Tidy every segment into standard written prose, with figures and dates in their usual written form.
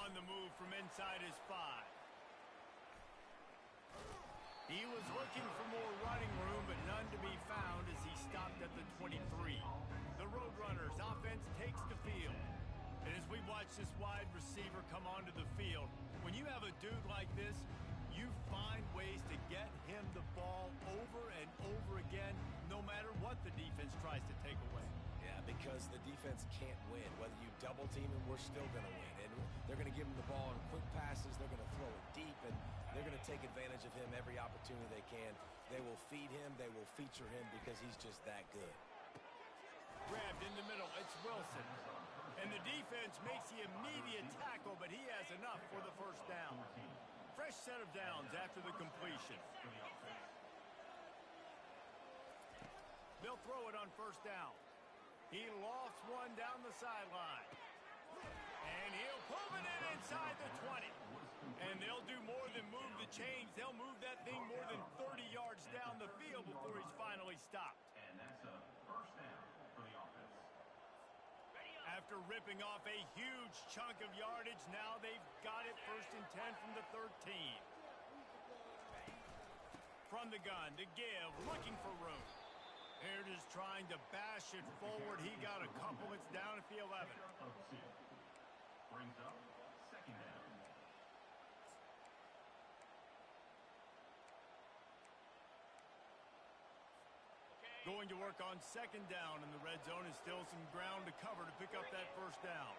on the move from inside his 5. He was looking for more running room, but none to be found as he stopped at the 23. The Roadrunners offense takes the field. And as we watch this wide receiver come onto the field, when you have a dude like this, you find ways to get him the ball over and over again, no matter what the defense tries to take away. Yeah, because the defense can't win. Whether you double team him, we're still going to win. And they're going to give him the ball in quick passes. They're going to throw it deep, and they're going to take advantage of him every opportunity they can. They will feed him. They will feature him because he's just that good. Grabbed in the middle. It's Wilson. And the defense makes the immediate tackle, but he has enough for the first down. Fresh set of downs after the completion. They'll throw it on first down. He lofts one down the sideline. And he'll move it in inside the 20. And they'll do more than move the chains. They'll move that thing more than 30 yards down the field before he's finally stopped. And that's a first down for the offense. After ripping off a huge chunk of yardage, now they've got it 1st and 10 from the 13. From the gun to give, looking for room. They're just trying to bash it forward. He got a couple. It's down at the 11. Brings up second down. Going to work on second down in the red zone, is still some ground to cover to pick up that first down.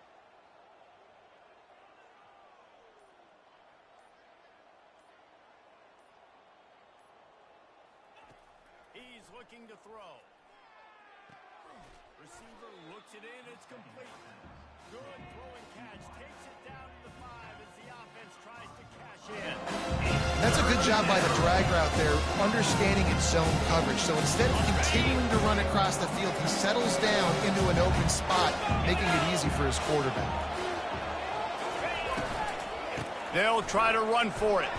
He's looking to throw. Receiver looks it in, it's complete. Good throwing catch, takes it down to the 5 as the offense tries to cash in. That's a good job by the drag route there, understanding its zone coverage. So instead of continuing to run across the field, he settles down into an open spot, making it easy for his quarterback. They'll try to run for it.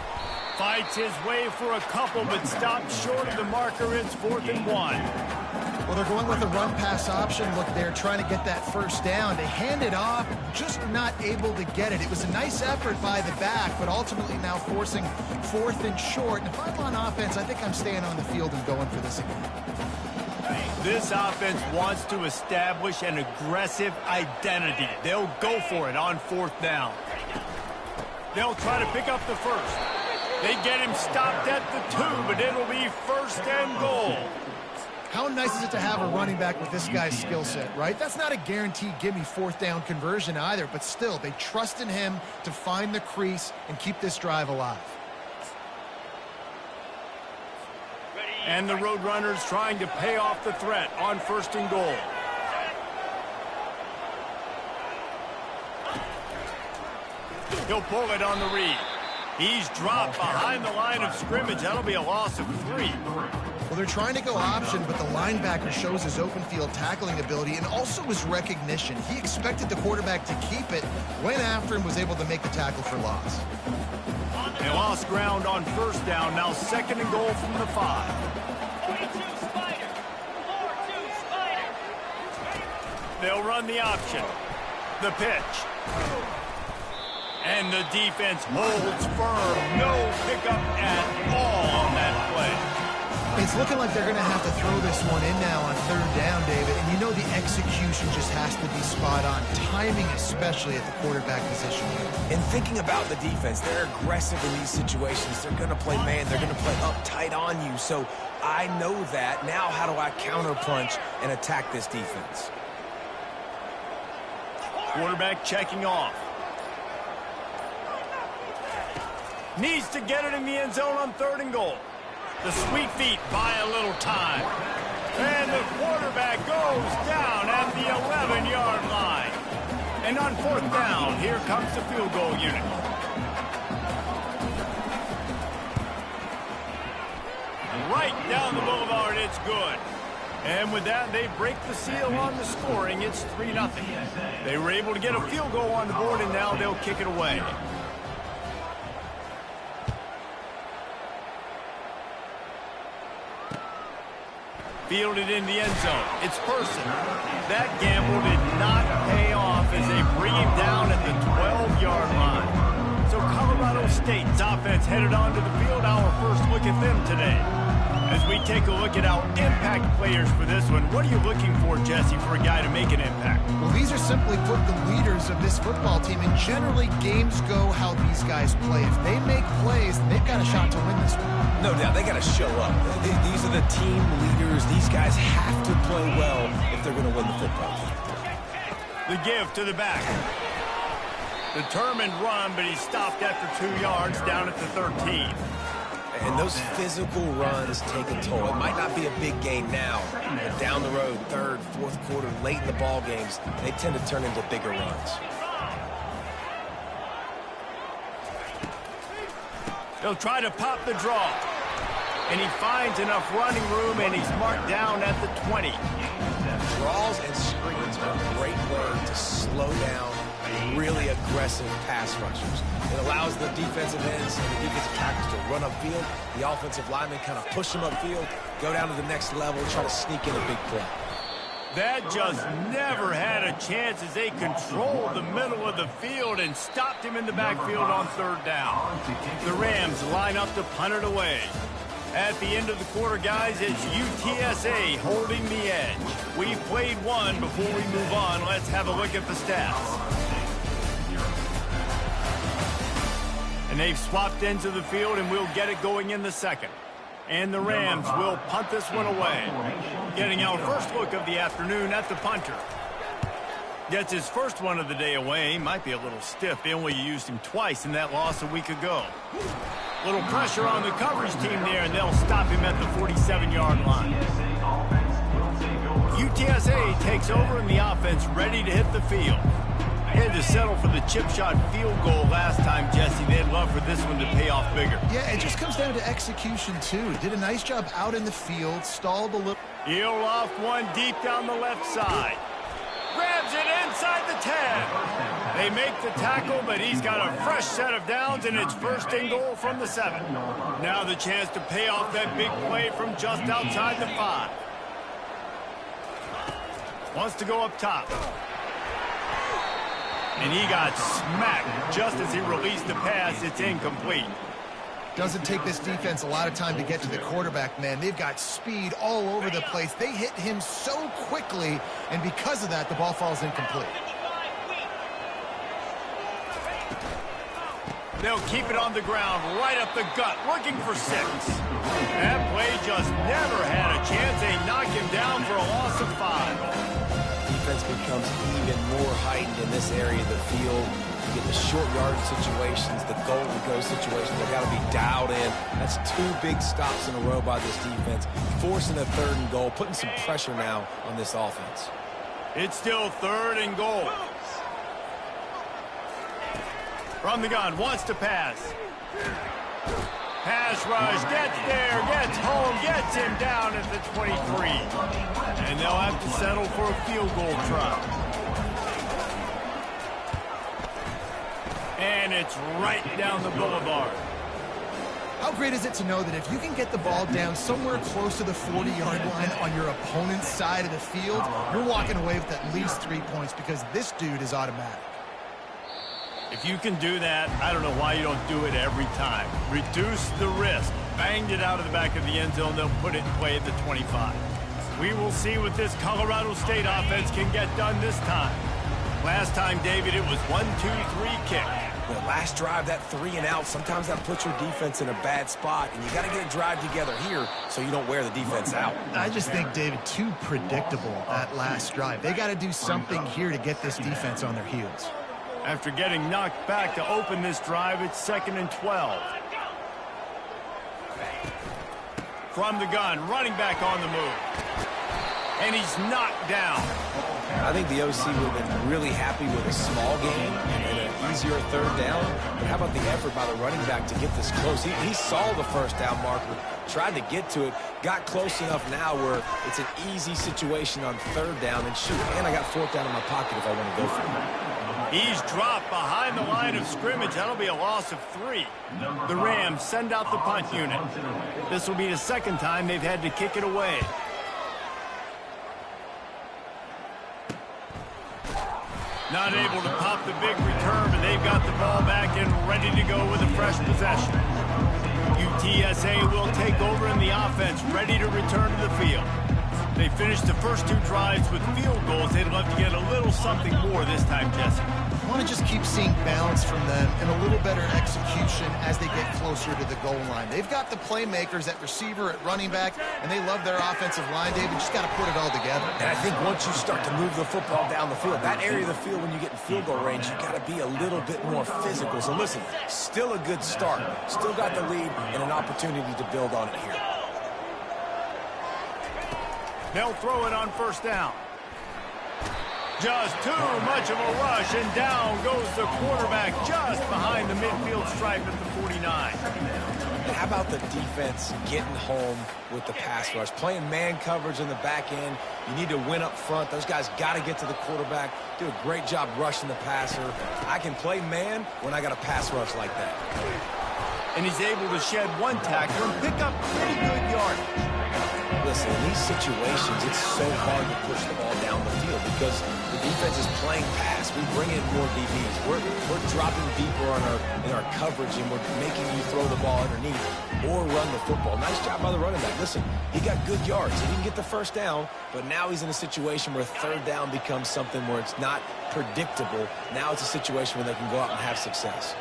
Fights his way for a couple, but stops short of the marker. It's 4th and 1. Well, they're going with a run-pass option. Look, they're trying to get that first down. They hand it off, just not able to get it. It was a nice effort by the back, but ultimately now forcing 4th and short. And if I'm on offense, I think I'm staying on the field and going for this again. This offense wants to establish an aggressive identity. They'll go for it on 4th down. They'll try to pick up the first. They get him stopped at the 2, but it'll be 1st and goal. How nice is it to have a running back with this guy's skill set, right? That's not a guaranteed give-me 4th down conversion either, but still, they trust in him to find the crease and keep this drive alive. And the Roadrunners trying to pay off the threat on 1st and goal. He'll pull it on the read. He's dropped behind the line of scrimmage. That'll be a loss of 3. Well, they're trying to go option, but the linebacker shows his open field tackling ability and also his recognition. He expected the quarterback to keep it, went after him, was able to make the tackle for loss. They lost ground on 1st down. Now 2nd and goal from the 5. 42 Spider. 4-2 Spider. They'll run the option. The pitch. And the defense holds firm. No pickup at all on that play. It's looking like they're going to have to throw this one in now on 3rd down, David. And you know the execution just has to be spot on. Timing, especially at the quarterback position. And thinking about the defense, they're aggressive in these situations. They're going to play man. They're going to play up tight on you. So I know that. Now how do I counterpunch and attack this defense? Quarterback checking off. Needs to get it in the end zone on 3rd and goal. The sweet feet buy a little time. And the quarterback goes down at the 11-yard line. And on 4th down, here comes the field goal unit. Right down the boulevard, it's good. And with that, they break the seal on the scoring. It's 3-0. They were able to get a field goal on the board, and now they'll kick it away. Fielded in the end zone. It's Person. That gamble did not pay off as they bring him down at the 12-yard line. State's offense headed onto the field. Our first look at them today. As we take a look at our impact players for this one, what are you looking for, Jesse, for a guy to make an impact? Well, these are simply put the leaders of this football team, and generally games go how these guys play. If they make plays, they've got a shot to win this one. No doubt, they got to show up. These are the team leaders. These guys have to play well if they're going to win the football game. The give to the back. Determined run, but he stopped after 2 yards down at the 13. And those physical runs take a toll. It might not be a big gain now, but down the road, third, fourth quarter, late in the ball games, they tend to turn into bigger runs. He'll try to pop the draw. And he finds enough running room, and he's marked down at the 20. Draws and screens are a great way to slow down really aggressive pass rushers. It allows the defensive ends and the defensive tackles to run upfield. The offensive linemen kind of push them upfield, go down to the next level, try to sneak in a big play. That just never had a chance as they controlled the middle of the field and stopped him in the backfield on third down. The Rams line up to punt it away. At the end of the quarter, guys, it's UTSA holding the edge. We've played one. Before we move on, let's have a look at the stats. And they've swapped into the field, and we'll get it going in the second. And the Rams will punt this one away. Getting our first look of the afternoon at the punter. Gets his first one of the day away. Might be a little stiff. They only used him twice in that loss a week ago. Little pressure on the coverage team there, and they'll stop him at the 47-yard line. UTSA takes over, and the offense ready to hit the field. Had to settle for the chip shot field goal last time, Jesse. They'd love for this one to pay off bigger. Yeah, it just comes down to execution, too. Did a nice job out in the field, stalled a little. He'll off one deep down the left side. Grabs it inside the 10. They make the tackle, but he's got a fresh set of downs, and it's first and goal from the 7. Now the chance to pay off that big play from just outside the 5. Wants to go up top. And he got smacked just as he released the pass. It's incomplete. Doesn't take this defense a lot of time to get to the quarterback, man. They've got speed all over the place. They hit him so quickly, and because of that, the ball falls incomplete. They'll keep it on the ground, right up the gut, looking for 6. That play just never had a chance. They knock him down for a loss of 5. Defense becomes even more heightened in this area of the field. You get the short yard situations, the goal to go situations. They've got to be dialed in. That's 2 big stops in a row by this defense, forcing a 3rd and goal, putting some pressure now on this offense. It's still 3rd and goal. From the gun, wants to pass. Pass rush, gets there, gets home, gets him down at the 23. And they'll have to settle for a field goal try. And it's right down the boulevard. How great is it to know that if you can get the ball down somewhere close to the 40-yard line on your opponent's side of the field, you're walking away with at least 3 points because this dude is automatic. If you can do that, I don't know why you don't do it every time. Reduce the risk. Banged it out of the back of the end zone. They'll put it in play at the 25. We will see what this Colorado State offense can get done this time. Last time, David, it was 1-2-3 kick. The last drive, that 3 and out, sometimes that puts your defense in a bad spot, and you got to get a drive together here so you don't wear the defense out. I just think, David, too predictable that last drive. They got to do something here to get this defense on their heels. After getting knocked back to open this drive, it's 2nd and 12. From the gun, running back on the move. And he's knocked down. I think the OC would have been really happy with a small game and an easier 3rd down. But how about the effort by the running back to get this close? He saw the 1st down marker, tried to get to it, got close enough now where it's an easy situation on 3rd down. And shoot, and I got 4th down in my pocket if I want to go for it. He's dropped behind the line of scrimmage. That'll be a loss of 3. The Rams send out the punt unit. This will be the 2nd time they've had to kick it away. Not able to pop the big return, but they've got the ball back and ready to go with a fresh possession. UTSA will take over in the offense, ready to return to the field. They finished the first 2 drives with field goals. They'd love to get a little something more this time, Jesse. I want to just keep seeing balance from them and a little better execution as they get closer to the goal line. They've got the playmakers at receiver, at running back, and they love their offensive line, David. Just got to put it all together. And I think once you start to move the football down the field, that area of the field when you get in field goal range, you got to be a little bit more physical. So listen, still a good start. Still got the lead and an opportunity to build on it here. They'll throw it on first down. Just too much of a rush, and down goes the quarterback just behind the midfield stripe at the 49. How about the defense getting home with the pass rush? Playing man coverage in the back end. You need to win up front. Those guys got to get to the quarterback. Do a great job rushing the passer. I can play man when I got a pass rush like that. And he's able to shed 1 tackle and pick up pretty good yardage. Listen, in these situations, it's so hard to push the ball down the field because the defense is playing pass. We bring in more DBs. We're dropping deeper in our coverage, and we're making you throw the ball underneath or run the football. Nice job by the running back. Listen, he got good yards. He didn't get the first down, but now he's in a situation where third down becomes something where it's not predictable. Now it's a situation where they can go out and have success.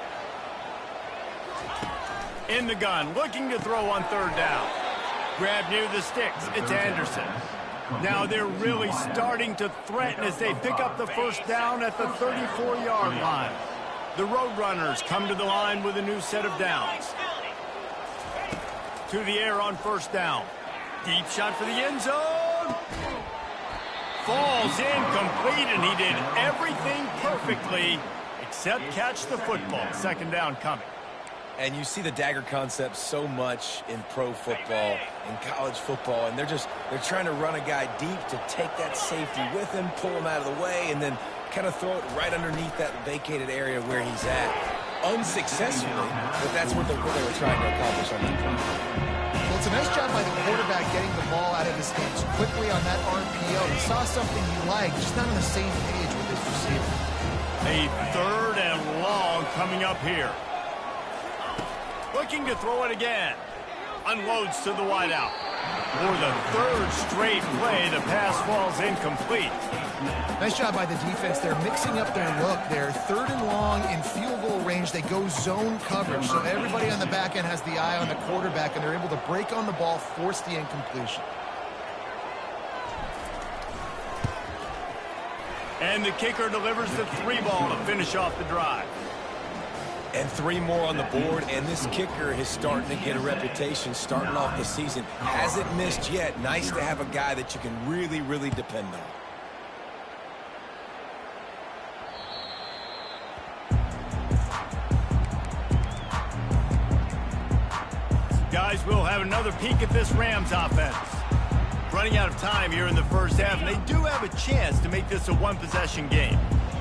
In the gun, looking to throw on third down. Grab near the sticks. It's Anderson. Now they're really starting to threaten as they pick up the first down at the 34-yard line. The Roadrunners come to the line with a new set of downs. To the air on first down. Deep shot for the end zone. Falls incomplete, and he did everything perfectly except catch the football. Second down coming. And you see the dagger concept so much in pro football, in college football, and they're trying to run a guy deep to take that safety with him, pull him out of the way, and then kind of throw it right underneath that vacated area where he's at. Unsuccessfully, but that's what they were trying to accomplish on that play. Well, it's a nice job by the quarterback getting the ball out of his hands quickly on that RPO. He saw something he liked, just not on the same page with his receiver. A 3rd and long coming up here. Looking to throw it again. Unloads to the wideout. For the 3rd straight play, the pass falls incomplete. Nice job by the defense. They're mixing up their look. They're 3rd and long in field goal range. They go zone coverage. So everybody on the back end has the eye on the quarterback, and they're able to break on the ball, force the incompletion. And the kicker delivers the 3 ball to finish off the drive. And 3 more on the board, and this kicker is starting to get a reputation starting off the season. Hasn't missed yet. Nice to have a guy that you can really, really depend on. Guys, we'll have another peek at this Rams offense. Running out of time here in the first half, and they do have a chance to make this a 1-possession game.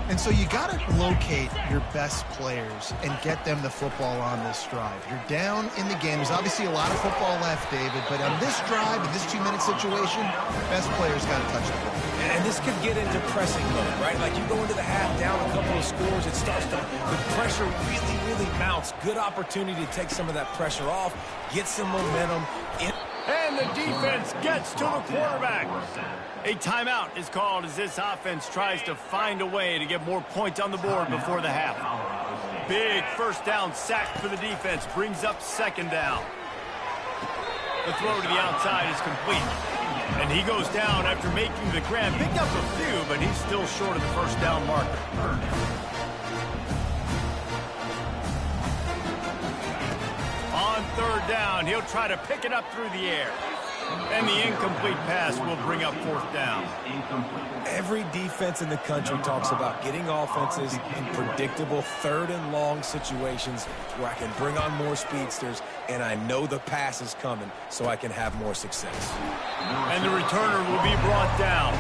And so you got to locate your best players and get them the football on this drive. You're down in the game. There's obviously a lot of football left, David, but on this drive, in this 2-minute situation, best players got to touch the ball. And this could get into pressing mode, right? Like you go into the half down a couple of scores, it starts to, the pressure really, really mounts. Good opportunity to take some of that pressure off, get some momentum. And the defense gets to the quarterback. A timeout is called as this offense tries to find a way to get more points on the board before the half. Big first down sack for the defense brings up second down. The throw to the outside is complete. And he goes down after making the grab. Picked up a few, but he's still short of the first down marker. On third down, he'll try to pick it up through the air. And the incomplete pass will bring up fourth down. Every defense in the country talks about getting offenses in predictable 3rd and long situations where I can bring on more speedsters and I know the pass is coming so I can have more success. And the returner will be brought down.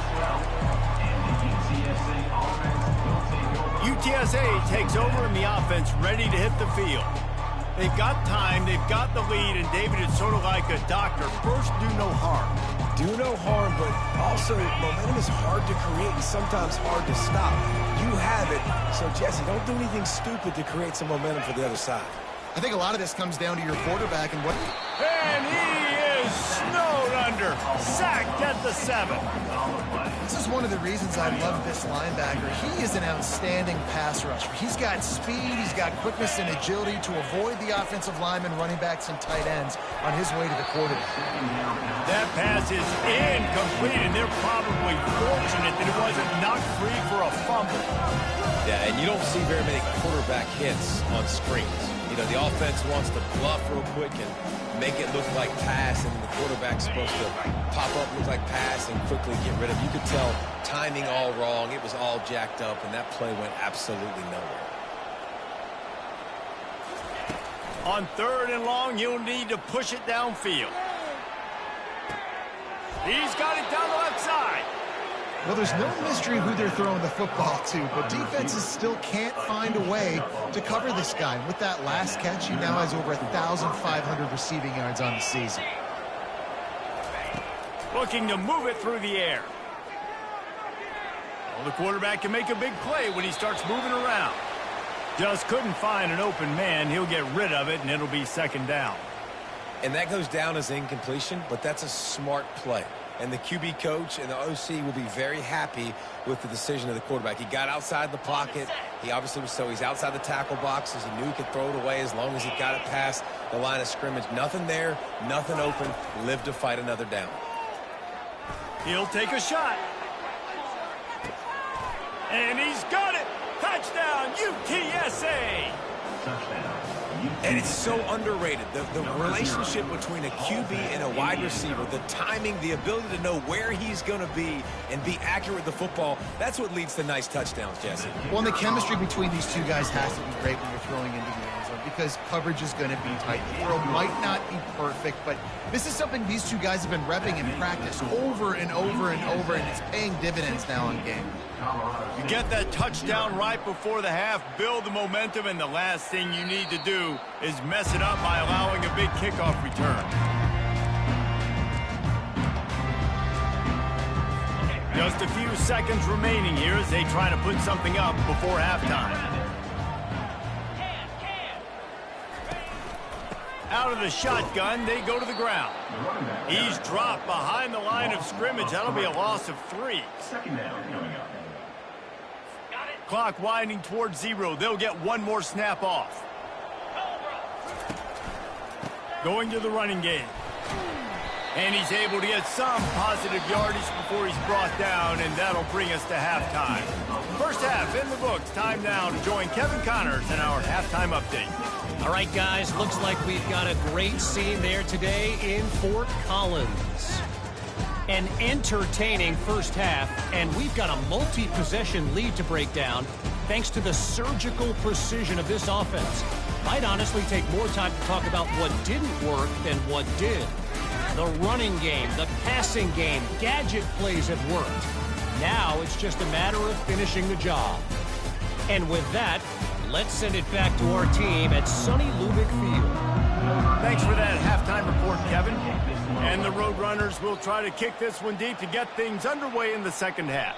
UTSA takes over in the offense, ready to hit the field. They've got time, they've got the lead, and David, it's sort of like a doctor. First, do no harm. do no harm, but also momentum is hard to create and sometimes hard to stop. You have it, so Jesse, don't do anything stupid to create some momentum for the other side. I think a lot of this comes down to your quarterback and what... And he is snowed under. Sacked at the 7. This is one of the reasons I love this linebacker. He is an outstanding pass rusher. He's got speed, he's got quickness and agility to avoid the offensive linemen, running backs, and tight ends on his way to the quarterback. That pass is incomplete, and they're probably fortunate that it wasn't knocked free for a fumble. Yeah, and you don't see very many quarterback hits on screens. You know, the offense wants to bluff real quick and make it look like pass, and the quarterback's supposed to pop up, look like pass, and quickly get rid of it. You could tell timing all wrong. It was all jacked up, and that play went absolutely nowhere. On 3rd and long, you'll need to push it downfield. He's got it down the left side. Well, there's no mystery who they're throwing the football to, but defenses still can't find a way to cover this guy. And with that last catch, he now has over 1,500 receiving yards on the season. Looking to move it through the air. Well, the quarterback can make a big play when he starts moving around. Just couldn't find an open man. He'll get rid of it, and it'll be 2nd down. And that goes down as incompletion, but that's a smart play. And the QB coach and the OC will be very happy with the decision of the quarterback. He got outside the pocket. He obviously was he's outside the tackle boxes. He knew he could throw it away as long as he got it past the line of scrimmage. Nothing there, nothing open. Live to fight another down. He'll take a shot. And he's got it. Touchdown, UTSA. Touchdown. And it's so underrated. The relationship between a QB and a wide receiver, the timing, the ability to know where he's going to be and be accurate with the football, that's what leads to nice touchdowns, Jesse. Well, and the chemistry between these two guys has to be great when you're throwing into the end zone because coverage is going to be tight. The throw might not be perfect, but this is something these two guys have been repping in practice over and over and over, and it's paying dividends now in game. You get that touchdown right before the half, build the momentum, and the last thing you need to do is mess it up by allowing a big kickoff return. Just a few seconds remaining here as they try to put something up before halftime. Out of the shotgun, they go to the ground. He's dropped behind the line of scrimmage. That'll be a loss of 3. 2nd down coming up. Clock winding towards 0. They'll get one more snap off. Going to the running game. And he's able to get some positive yardage before he's brought down, and that'll bring us to halftime. First half in the books. Time now to join Kevin Connors in our halftime update. All right, guys, looks like we've got a great scene there today in Fort Collins. An entertaining first half, and we've got a multi-possession lead to break down thanks to the surgical precision of this offense. Might honestly take more time to talk about what didn't work than what did. The running game, the passing game, gadget plays have worked. Now it's just a matter of finishing the job. And with that, let's send it back to our team at Sonny Lubick Field. Thanks for that halftime report, Kevin. And the Roadrunners will try to kick this one deep to get things underway in the second half.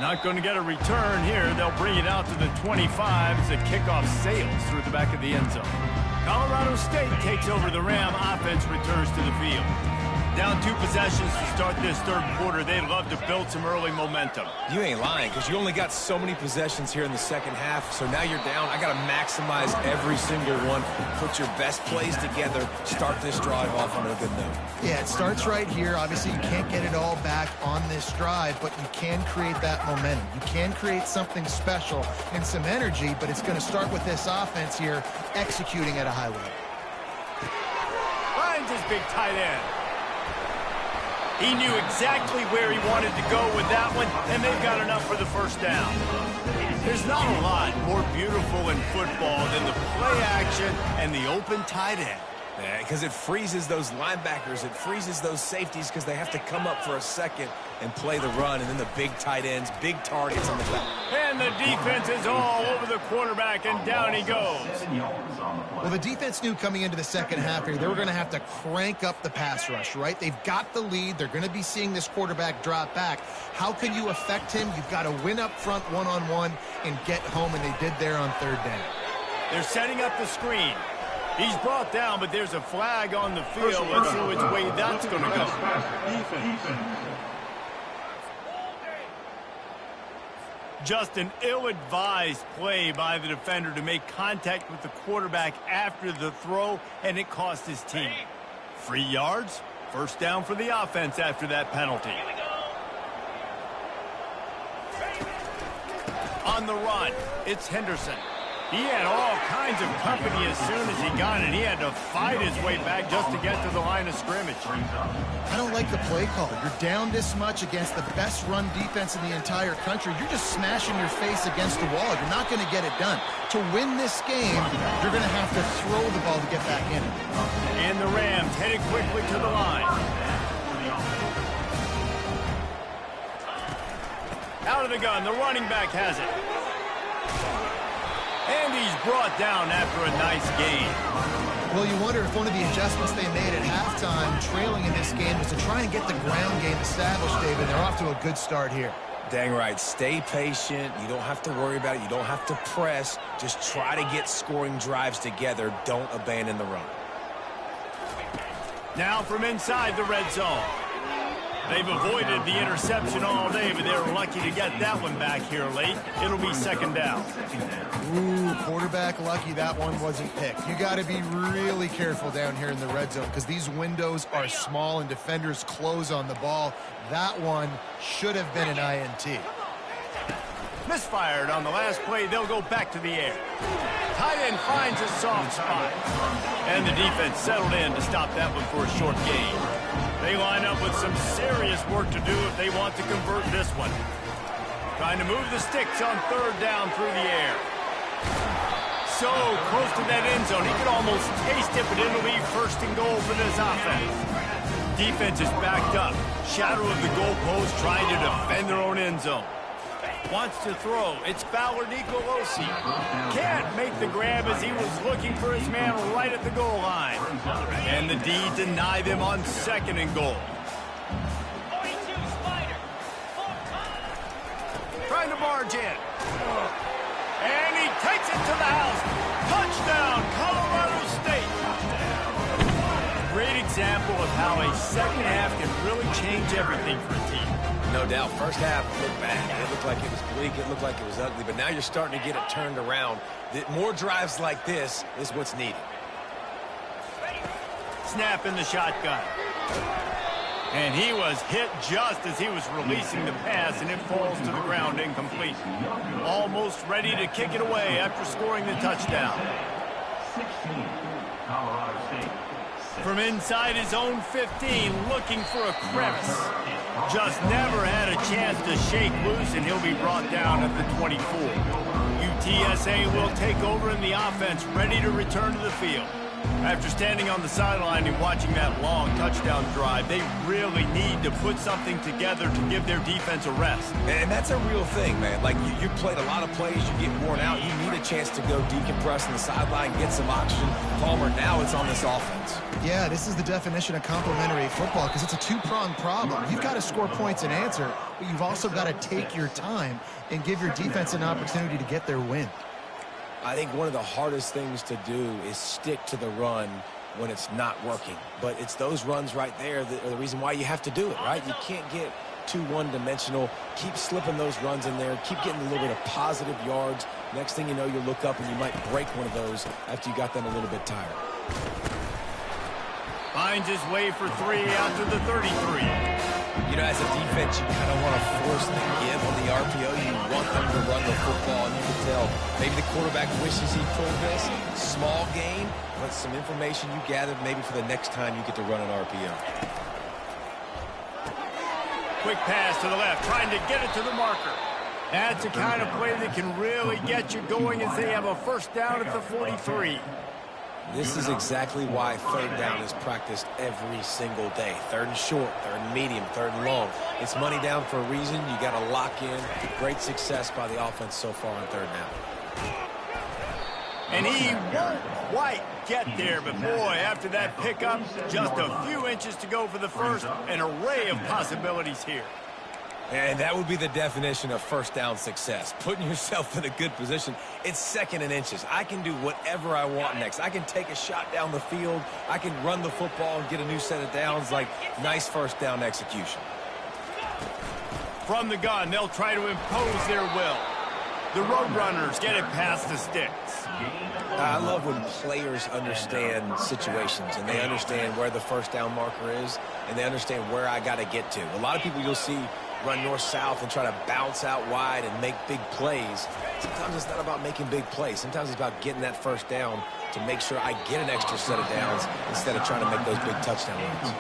Not going to get a return here. They'll bring it out to the 25 as the kickoff sails through the back of the end zone. Colorado State takes over the Ram. Offense returns to the field. Down 2 possessions to start this third quarter. They'd love to build some early momentum. You ain't lying, because you only got so many possessions here in the second half, so now you're down. I got to maximize every single one. Put your best plays together. Start this drive off on a good note. Yeah, it starts right here. Obviously, you can't get it all back on this drive, but you can create that momentum. You can create something special and some energy, but it's going to start with this offense here executing at a high level. Finds his big tight end. He knew exactly where he wanted to go with that one, and they've got enough for the first down. There's not a lot more beautiful in football than the play action and the open tight end. Because it freezes those linebackers. It freezes those safeties because they have to come up for a second and play the run. And then the big tight ends, big targets on the back. And the defense is all over the quarterback, and down he goes. Well, the defense knew coming into the second half here they were going to have to crank up the pass rush, right? They've got the lead. They're going to be seeing this quarterback drop back. How can you affect him? You've got to win up front one-on-one and get home, and they did there on third down. They're setting up the screen. He's brought down, but there's a flag on the field. Let's see which way that's going to go. Just an ill-advised play by the defender to make contact with the quarterback after the throw, and it cost his team. 3 yards, first down for the offense after that penalty. On the run, it's Henderson. He had all kinds of company as soon as he got it. He had to fight his way back just to get to the line of scrimmage. I don't like the play call. You're down this much against the best run defense in the entire country. You're just smashing your face against the wall. You're not going to get it done. To win this game, you're going to have to throw the ball to get back in it. And the Rams headed quickly to the line. Out of the gun, the running back has it. And he's brought down after a nice gain. Well, you wonder if one of the adjustments they made at halftime, trailing in this game, was to try and get the ground game established, David. They're off to a good start here. Dang right. Stay patient. You don't have to worry about it. You don't have to press. Just try to get scoring drives together. Don't abandon the run. Now from inside the red zone. They've avoided the interception all day, but they're lucky to get that one back here late. It'll be second down. Ooh, quarterback lucky that one wasn't picked. You got to be really careful down here in the red zone because these windows are small and defenders close on the ball. That one should have been an INT. Misfired on the last play. They'll go back to the air. Tight end finds a soft spot. And the defense settled in to stop that one for a short gain. They line up with some serious work to do if they want to convert this one. Trying to move the sticks on third down through the air. So close to that end zone, he could almost taste it, but it'll be first and goal for this offense. Defense is backed up. Shadow of the goalpost trying to defend their own end zone. Wants to throw. It's Fowler Nicolosi. Can't make the grab as he was looking for his man right at the goal line. And the D deny them on second and goal. 42 Spider. Trying to barge in. And he takes it to the house. Touchdown, Colorado State. Great example of how a second half can really change everything for a team. No doubt. First half looked bad. It looked like it was bleak. It looked like it was ugly. But now you're starting to get it turned around. More drives like this is what's needed. Snap in the shotgun. And he was hit just as he was releasing the pass, and it falls to the ground incomplete. Almost ready to kick it away after scoring the touchdown. 16, Colorado State. From inside his own 15, looking for a crevice. Just never had a chance to shake loose, and he'll be brought down at the 24. UTSA will take over in the offense, ready to return to the field. After standing on the sideline and watching that long touchdown drive, they really need to put something together to give their defense a rest. And that's a real thing, man. Like, you played a lot of plays, you get worn out, you need a chance to go decompress on the sideline, get some oxygen. Palmer, now it's on this offense. Yeah, this is the definition of complementary football because it's a two-pronged problem. You've got to score points and answer, but you've also got to take your time and give your defense an opportunity to get their win. I think one of the hardest things to do is stick to the run when it's not working. But it's those runs right there that are the reason why you have to do it, right? You can't get too one-dimensional. Keep slipping those runs in there. Keep getting a little bit of positive yards. Next thing you know, you look up and you might break one of those after you got them a little bit tired. Finds his way for three out to the 33. You know, as a defense, you kind of want to force the give on the RPO. You want them to run the football, and you can tell maybe the quarterback wishes he pulled this. Small gain, but some information you gathered maybe for the next time you get to run an RPO. Quick pass to the left, trying to get it to the marker. That's the kind of play that can really get you going as they have a first down at the 43. This is exactly why third down is practiced every single day. Third and short, third and medium, third and long. It's money down for a reason. You got to lock in. Great success by the offense so far on third down. And he won't quite get there, but boy, after that pickup, just a few inches to go for the first. An array of possibilities here. And that would be the definition of first down success. Putting yourself in a good position. It's second and inches. I can do whatever I want next. I can take a shot down the field. I can run the football and get a new set of downs. Like, nice first down execution. From the gun, they'll try to impose their will. The Roadrunners get it past the sticks. I love when players understand situations and they understand where the first down marker is and they understand where I got to get to. A lot of people you'll see run north-south and try to bounce out wide and make big plays. Sometimes it's not about making big plays. Sometimes it's about getting that first down to make sure I get an extra set of downs instead of trying to make those big touchdown runs.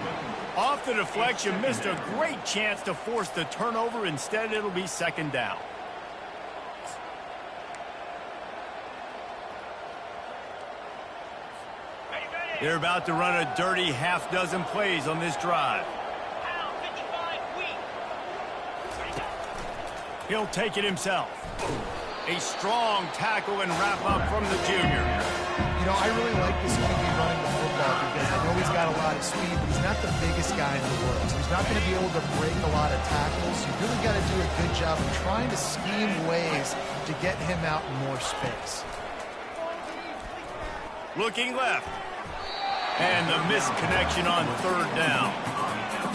Off the deflection, missed a great chance to force the turnover. Instead, it'll be second down. They're about to run a dirty half-dozen plays on this drive. He'll take it himself. A strong tackle and wrap-up from the junior. You know, I really like this QB running the football because I know he's got a lot of speed, but he's not the biggest guy in the world. So he's not going to be able to break a lot of tackles. You really got to do a good job of trying to scheme ways to get him out in more space. Looking left. And the missed connection on third down.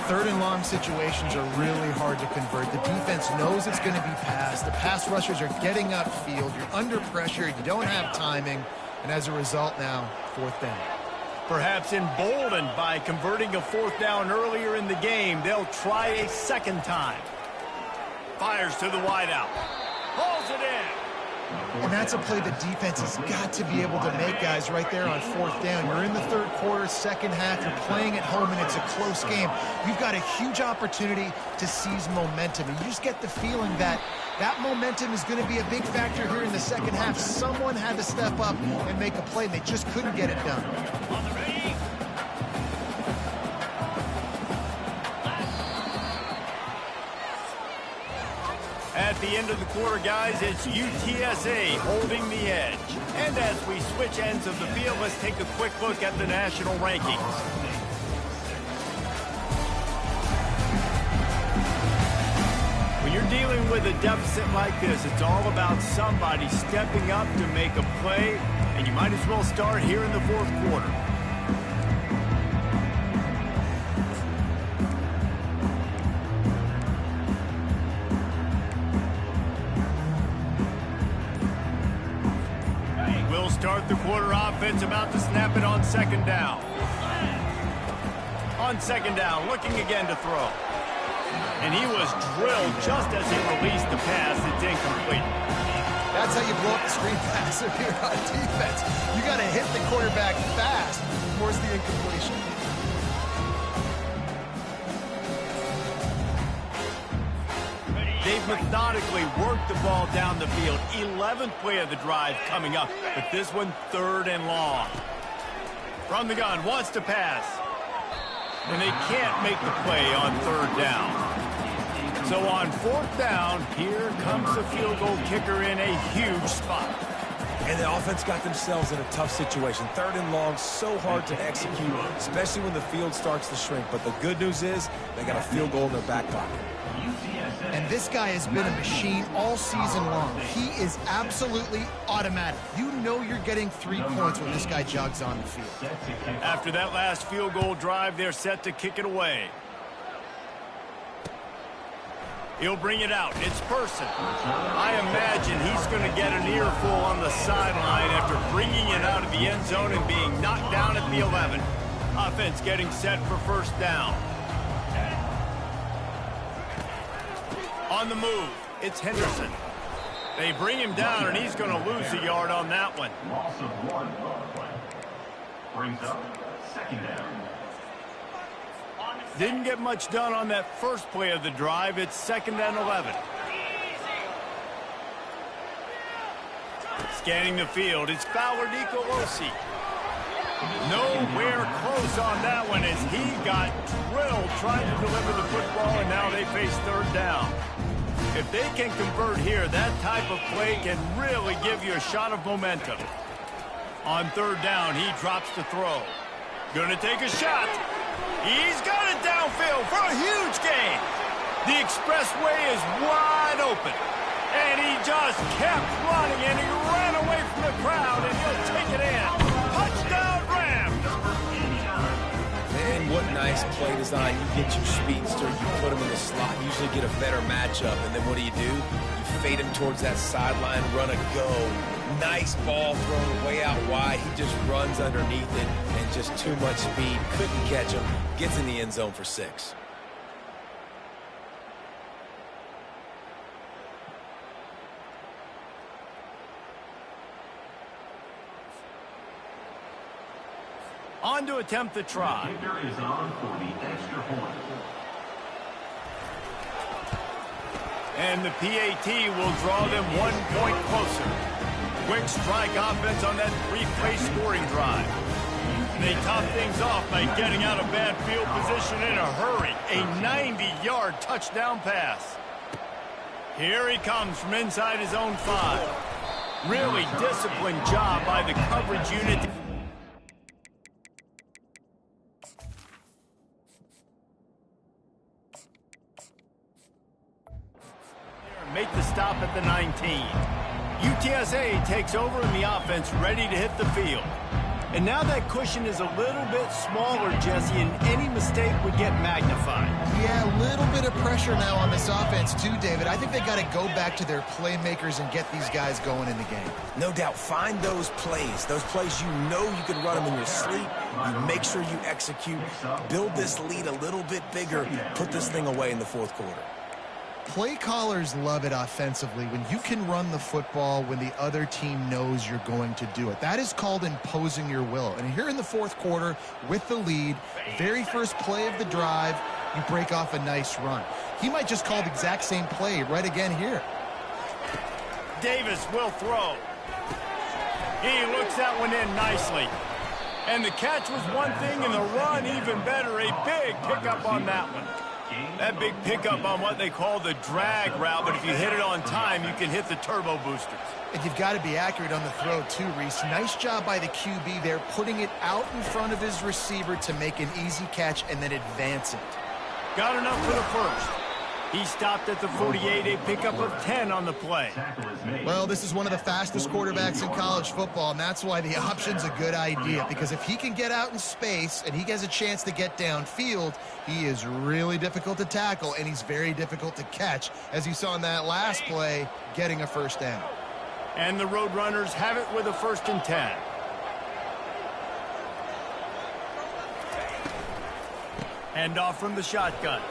Third and long situations are really hard to convert. The defense knows it's going to be passed. The pass rushers are getting upfield. You're under pressure. You don't have timing. And as a result now, fourth down. Perhaps emboldened by converting a fourth down earlier in the game, they'll try a second time. Fires to the wideout. Hauls it in. And that's a play the defense has got to be able to make, guys, right there on fourth down. You're in the third quarter, second half. You're playing at home, and it's a close game. You've got a huge opportunity to seize momentum. And you just get the feeling that that momentum is going to be a big factor here in the second half. Someone had to step up and make a play, and they just couldn't get it done. On the ready. At the end of the quarter, guys, it's UTSA holding the edge. And as we switch ends of the field, let's take a quick look at the national rankings. When you're dealing with a deficit like this, it's all about somebody stepping up to make a play, and you might as well start here in the fourth quarter. Start the quarter offense, about to snap it on second down. On second down, looking again to throw. And he was drilled just as he released the pass. It's incomplete. That's how you blow up the screen pass if you're on defense. You got to hit the quarterback fast, force the incompletion. They've methodically worked the ball down the field. 11th play of the drive coming up, but this one third and long. From the gun, wants to pass. And they can't make the play on third down. So on fourth down, here comes the field goal kicker in a huge spot. And the offense got themselves in a tough situation. Third and long, so hard to execute, especially when the field starts to shrink. But the good news is they got a field goal in their back pocket. And this guy has been a machine all season long. He is absolutely automatic. You know you're getting 3 points when this guy jogs on the field. After that last field goal drive, they're set to kick it away. He'll bring it out. It's Person. I imagine he's going to get an earful on the sideline after bringing it out of the end zone and being knocked down at the 11. Offense getting set for first down. On the move, it's Henderson. They bring him down, and he's going to lose a yard on that one. Loss of 1 play. Brings up second down. Didn't get much done on that first play of the drive. It's second and 11. Scanning the field, it's Fowler Nicolosi. Nowhere close on that one as he got drilled trying to deliver the football, and now they face third down. If they can convert here, that type of play can really give you a shot of momentum. On third down, he drops to throw. Gonna take a shot. He's got it downfield for a huge gain. The expressway is wide open. And he just kept running, and he ran away from the crowd, and he'll take it in. Touchdown, Rams! Man, what nice play design. You get your speedster, you put him in the slot, usually get a better matchup, and then what do? You fade him towards that sideline, run a go. Nice ball thrown way out wide. He just runs underneath it, and just too much speed. Couldn't catch him. Gets in the end zone for 6. On to attempt the try. Kicker is on for the extra point. And the PAT will draw them 1 point closer. Quick strike offense on that 3-play scoring drive. They top things off by getting out of bad field position in a hurry. A 90-yard touchdown pass. Here he comes from inside his own 5. Really disciplined job by the coverage unit. Make the stop at the 19. UTSA takes over in the offense, ready to hit the field. And now that cushion is a little bit smaller, Jesse, and any mistake would get magnified. Yeah, a little bit of pressure now on this offense too, David. I think they got to go back to their playmakers and get these guys going in the game. No doubt, find those plays you know you can run them in your sleep. You make sure you execute, build this lead a little bit bigger, put this thing away in the fourth quarter. Play callers love it offensively when you can run the football when the other team knows you're going to do it. That is called imposing your will. And here in the fourth quarter with the lead, very first play of the drive, you break off a nice run. He might just call the exact same play right again here. Davis will throw. He looks that one in nicely. And the catch was one thing and the run even better. A big pickup on that one. That big pickup on what they call the drag route, but if you hit it on time, you can hit the turbo boosters. And you've got to be accurate on the throw too, Reese. Nice job by the QB there, putting it out in front of his receiver to make an easy catch and then advance it. Got enough for the first. He stopped at the 48, a pickup of 10 on the play. Well, this is one of the fastest quarterbacks in college football, and that's why the option's a good idea, because if he can get out in space and he has a chance to get downfield, he is really difficult to tackle, and he's very difficult to catch, as you saw in that last play, getting a first down. And the Roadrunners have it with a 1st and 10. Hand off from the shotgun.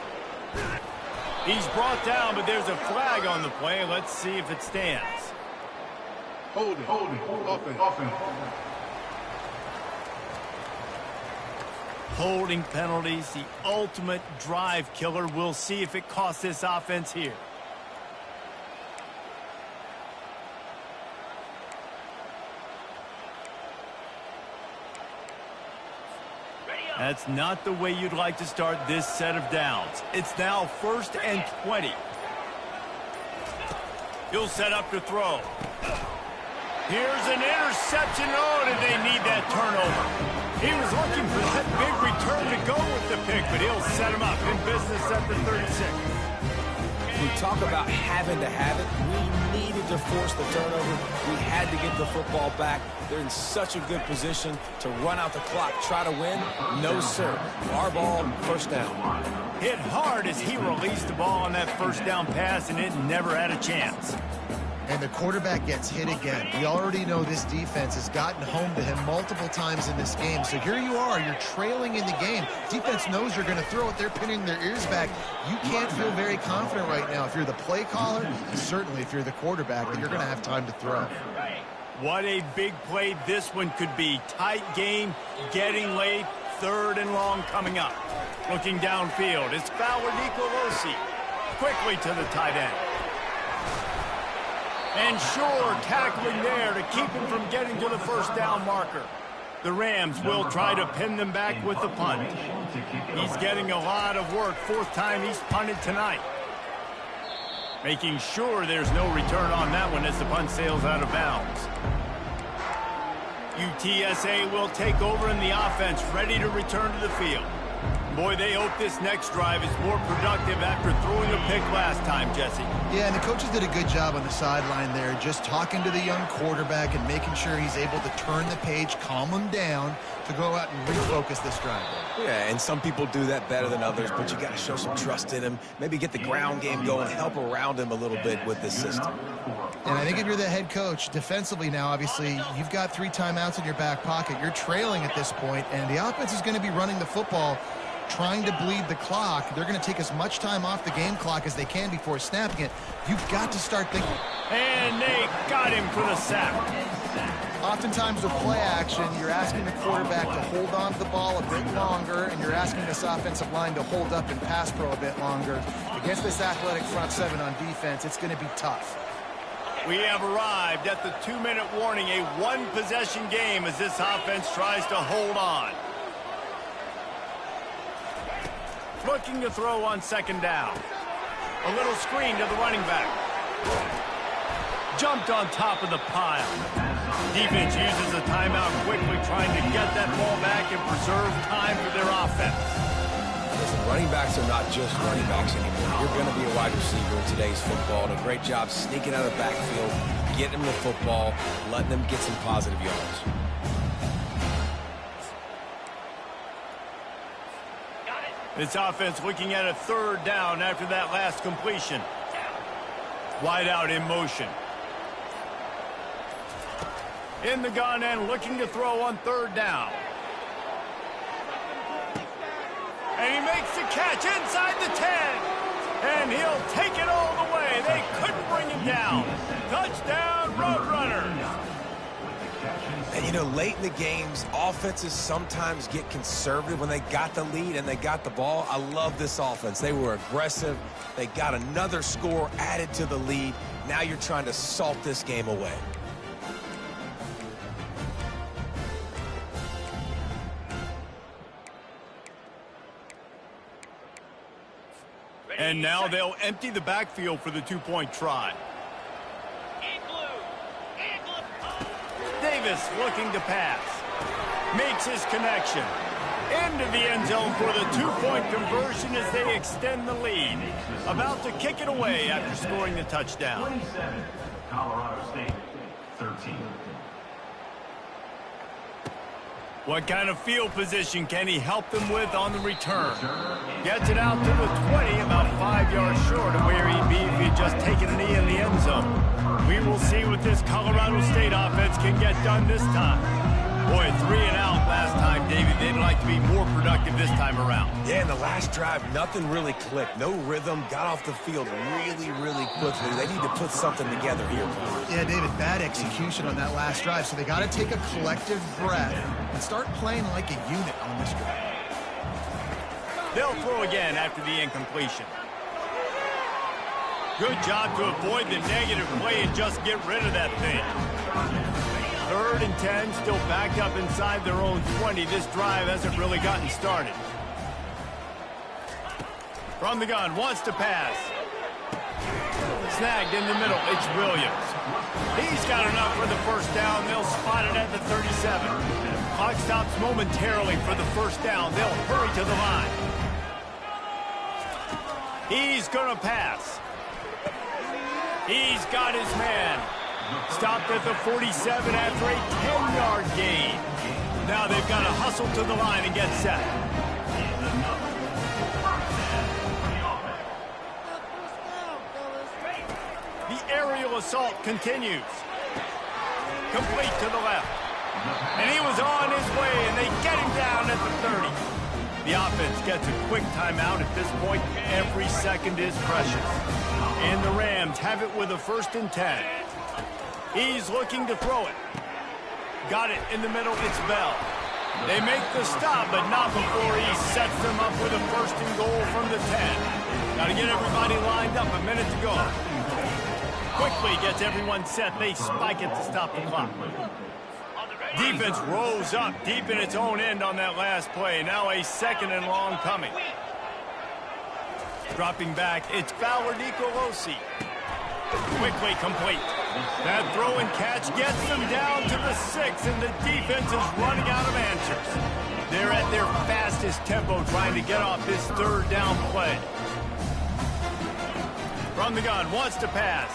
He's brought down, but there's a flag on the play. Let's see if it stands. Holding, offense. Holding penalties, the ultimate drive killer. We'll see if it costs this offense here. That's not the way you'd like to start this set of downs. It's now 1st and 20. He'll set up to throw. Here's an interception. Oh, did they need that turnover? He was looking for that big return to go with the pick, but he'll set him up in business at the 36. We talk about having to have it. We needed to force the turnover. We had to get the football back. They're in such a good position to run out the clock, try to win. No, sir. Our ball, first down. Hit hard as he released the ball on that first down pass, and it never had a chance. And the quarterback gets hit again. We already know this defense has gotten home to him multiple times in this game. So here you are, you're trailing in the game. Defense knows you're going to throw it. They're pinning their ears back. You can't feel very confident right now if you're the play caller, and certainly if you're the quarterback, that you're going to have time to throw. What a big play this one could be. Tight game, getting late, 3rd and long coming up. Looking downfield, it's Fowler Nicolosi. Quickly to the tight end. And sure, tackling there to keep him from getting to the first down marker. The Rams will try to pin them back with the punt. He's getting a lot of work. 4th time he's punted tonight. Making sure there's no return on that one as the punt sails out of bounds. UTSA will take over in the offense, ready to return to the field. Boy, they hope this next drive is more productive after throwing a pick last time, Jesse. Yeah, and the coaches did a good job on the sideline there, just talking to the young quarterback and making sure he's able to turn the page, calm him down to go out and refocus this drive. Yeah, and some people do that better than others, but you got to show some trust in him. Maybe get the ground game going, help around him a little bit with this system. And I think if you're the head coach, defensively now, obviously, you've got 3 timeouts in your back pocket. You're trailing at this point, and the offense is going to be running the football, trying to bleed the clock. They're going to take as much time off the game clock as they can before snapping it. You've got to start thinking. And they got him for the sack. Oftentimes with play action, you're asking the quarterback to hold on to the ball a bit longer, and you're asking this offensive line to hold up in pass pro a bit longer. Against this athletic front 7 on defense, it's going to be tough. We have arrived at the 2-minute warning, a 1-possession game as this offense tries to hold on. Looking to throw on 2nd down. A little screen to the running back. Jumped on top of the pile. Defense uses a timeout quickly, trying to get that ball back and preserve time for their offense. Listen, running backs are not just running backs anymore. You're going to be a wide receiver in today's football. And a great job sneaking out of the backfield, getting them the football, letting them get some positive yards. This offense looking at a 3rd down after that last completion. Wide out in motion. In the gun and looking to throw on 3rd down. And he makes the catch inside the 10. And he'll take it all the way. They couldn't bring him down. Touchdown, Roadrunners. And, you know, late in the games, offenses sometimes get conservative when they got the lead and they got the ball. I love this offense. They were aggressive. They got another score added to the lead. Now you're trying to salt this game away. And now they'll empty the backfield for the 2-point try. Davis looking to pass. Makes his connection. Into the end zone for the 2-point conversion as they extend the lead. About to kick it away after scoring the touchdown. 27, Colorado State, 13. What kind of field position can he help them with on the return? Gets it out to the 20, about 5 yards short of where he'd be if he'd just taken a knee in the end zone. We will see what this Colorado State offense can get done this time. Boy, 3 and out last time, David. They'd like to be more productive this time around. Yeah, in the last drive, nothing really clicked. No rhythm, got off the field really quickly. They need to put something together here. Yeah, David, bad execution on that last drive, so they got to take a collective breath and start playing like a unit on this drive. They'll throw again after the incompletion. Good job to avoid the negative play and just get rid of that thing. 3rd and 10, still backed up inside their own 20. This drive hasn't really gotten started. From the gun, wants to pass. Snagged in the middle, it's Williams. He's got enough for the 1st down. They'll spot it at the 37. Clock stops momentarily for the 1st down. They'll hurry to the line. He's going to pass. He's got his man. Stopped at the 47 after a 10-yard gain. Now they've got to hustle to the line and get set. The aerial assault continues. Complete to the left. And he was on his way, and they get him down at the 30. The offense gets a quick timeout at this point. Every second is precious. And the Rams have it with a 1st and 10. He's looking to throw it. Got it in the middle. It's Bell. They make the stop, but not before he sets them up with a 1st and goal from the 10. Got to get everybody lined up. A minute to go. Quickly gets everyone set. They spike it to stop the clock. Defense rose up deep in its own end on that last play. Now a 2nd and long coming. Dropping back, it's Fowler Nicolosi. Quickly complete. That throw and catch gets them down to the 6, and the defense is running out of answers. They're at their fastest tempo trying to get off this 3rd down play. From the gun, wants to pass.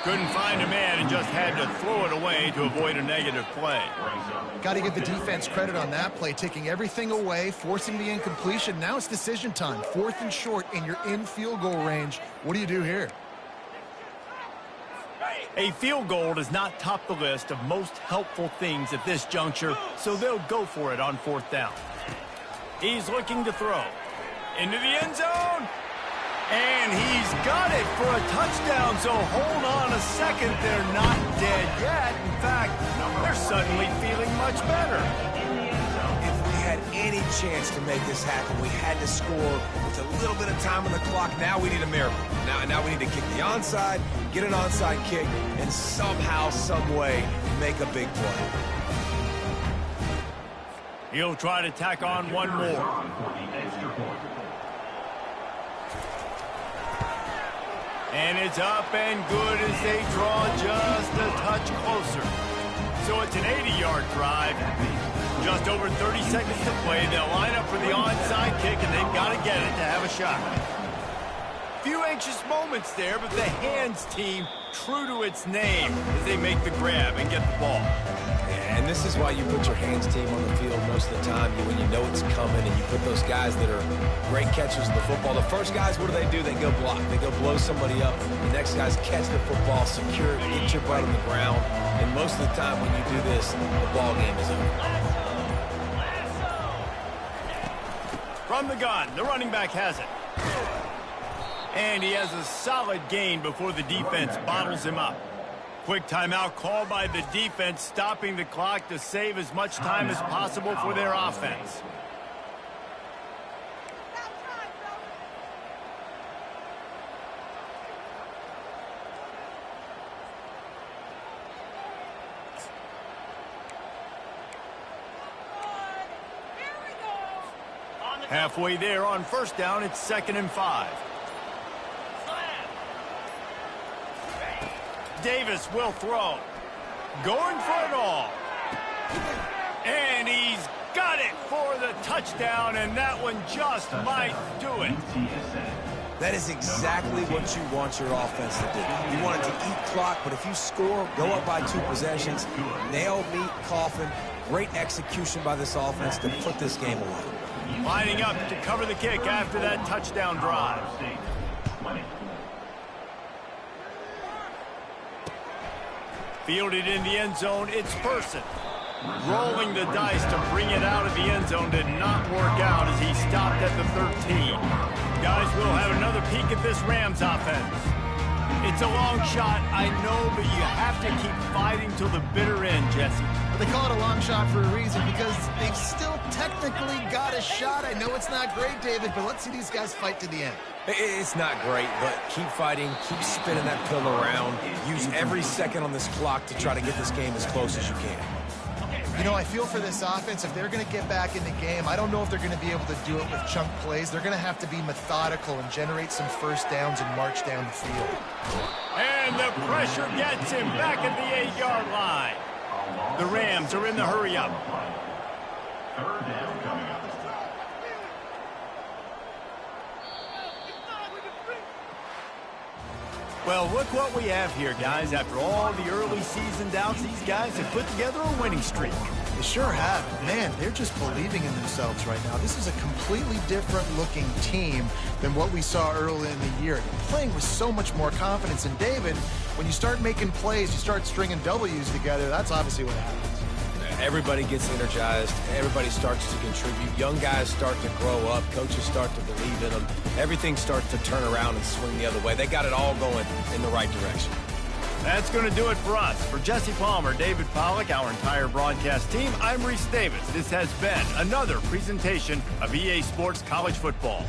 Couldn't find a man and just had to throw it away to avoid a negative play. Got to give the defense credit on that play, taking everything away, forcing the incompletion. Now it's decision time. 4th and short, and you're in field goal range. What do you do here? A field goal does not top the list of most helpful things at this juncture, so they'll go for it on 4th down. He's looking to throw. Into the end zone. And he's got it for a touchdown, so hold on a second. They're not dead yet. In fact, they're suddenly feeling much better. If we had any chance to make this happen, we had to score with a little bit of time on the clock. Now we need a miracle. Now we need to kick the onside, get an onside kick, and somehow, some way, make a big play. He'll try to tack on one more. And it's up and good as they draw just a touch closer. So it's an 80-yard drive. Just over 30 seconds to play. They'll line up for the onside kick, and they've got to get it to have a shot. Few anxious moments there, but the hands team true to its name as they make the grab and get the ball. And this is why you put your hands team on the field most of the time when you know it's coming, and you put those guys that are great catchers of the football. The first guys, what do? They go block. They go blow somebody up. The next guys catch the football, secure it, get your butt on the ground. And most of the time when you do this, the ball game is over. From the gun, the running back has it. And he has a solid gain before the defense bottles him up. Quick timeout called by the defense, stopping the clock to save as much time as possible for their offense. Halfway there on 1st down, it's 2nd and 5. Davis will throw. Going for it all. And he's got it for the touchdown, and that one just might do it. That is exactly what you want your offense to do. You want it to eat clock, but if you score, go up by 2 possessions, nail, meet, coffin. Great execution by this offense to put this game away. Lining up to cover the kick after that touchdown drive. Fielded in the end zone, it's Person. Rolling the dice to bring it out of the end zone did not work out as he stopped at the 13. Guys, we'll have another peek at this Rams offense. It's a long shot, I know, but you have to keep fighting till the bitter end, Jesse. They call it a long shot for a reason, because they've still technically got a shot. I know it's not great, David, but let's see these guys fight to the end. It's not great, but keep fighting, keep spinning that pill around. Use every second on this clock to try to get this game as close as you can. You know, I feel for this offense, if they're going to get back in the game, I don't know if they're going to be able to do it with chunk plays. They're going to have to be methodical and generate some 1st downs and march down the field. And the pressure gets him back at the 8-yard line. The Rams are in the hurry-up. 3rd down coming up. Well, look what we have here, guys. After all the early season doubts, these guys have put together a winning streak. They sure have. Man, they're just believing in themselves right now. This is a completely different looking team than what we saw early in the year. They're playing with so much more confidence. And David, when you start making plays, you start stringing W's together, that's obviously what happens. Everybody gets energized. Everybody starts to contribute. Young guys start to grow up. Coaches start to believe in them. Everything starts to turn around and swing the other way. They got it all going in the right direction. That's going to do it for us. For Jesse Palmer, David Pollack, our entire broadcast team, I'm Reese Davis. This has been another presentation of EA Sports College Football.